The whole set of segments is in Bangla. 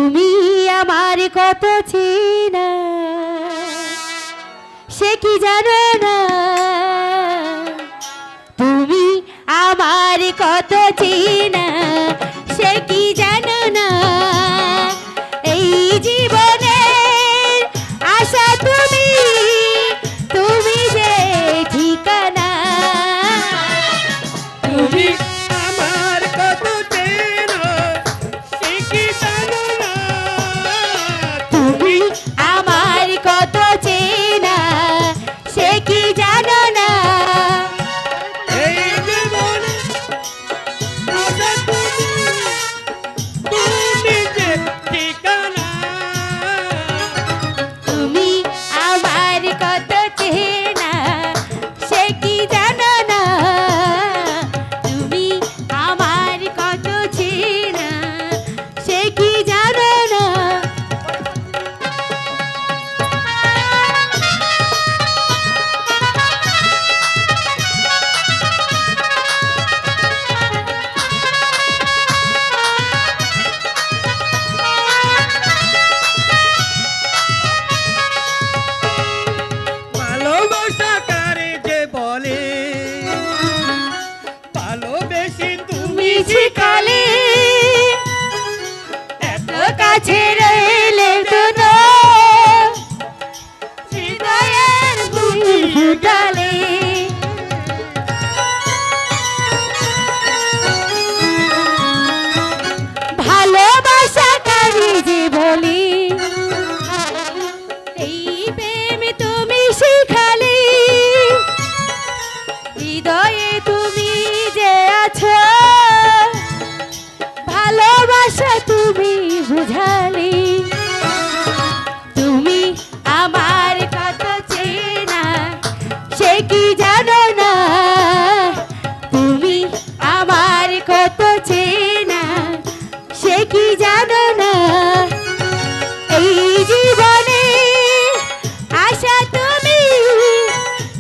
তুমি আমার কত চেনা সে কি জানো না, তুমি আমার কত চেনা সে কি জানো না, এই জীবনের আশা তুমি, তুমি যে ঠিকানা, তুমি আমার কত চেনা সে কি জানো না, তুমি আমার কত চেনা সে কি জানো না, এই জীবনে আশা তুমি, তুমি যে ঠিকানা, তুমি আমার কত চেনা সে কি জানো না, তুমি আমার কত চেনা সে কি জানো না। ভালোবাসা কারে যে বলে, ভালোবেসে তুমি শিখালে এত কাছে রইলে তো হৃদয়ের বুঝি ফুটালে, ভালোবাসা কারে যে বলি, এই প্রেম তুমি শিখালে, হৃদয়ে তুমি যে আছো, ভালোবাসা তুমি বুঝালে, তুমি আমার কত চেনা সে কি জানো না, তুমি আমার কত চেনা সে কি জানো না, এই জীবনে আশা তুমি,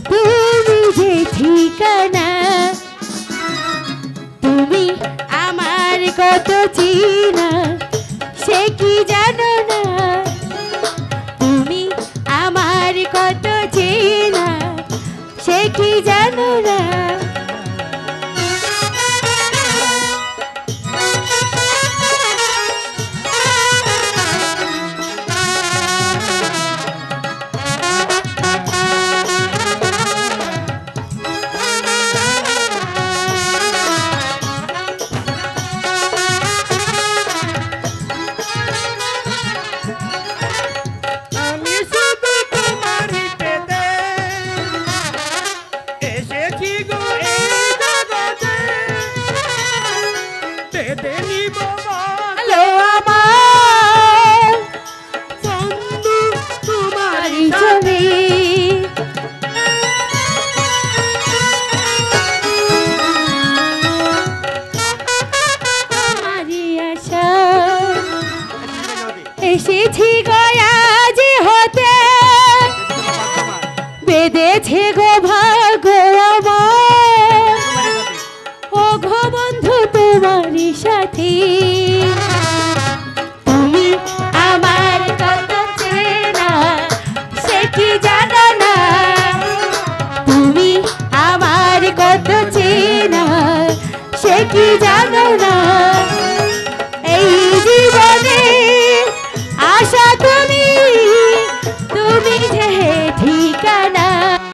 তুমি যে ঠিকানা, তুমি আমার কত চেনা সে কি জানো না, তুমি আমার কত চেনা সে কি জানো না। আমি শুধু তোমারই পেতে এসেছি গো এই জগতে, পেতে নিব হ্যালো আমার বন্ধু তোমারই ছবি, আমারই আশা এসেছি গয়াজ হতে, বেঁধেছে গো ভাগ্য আমার, ও গো বন্ধু তোমারই সাথী।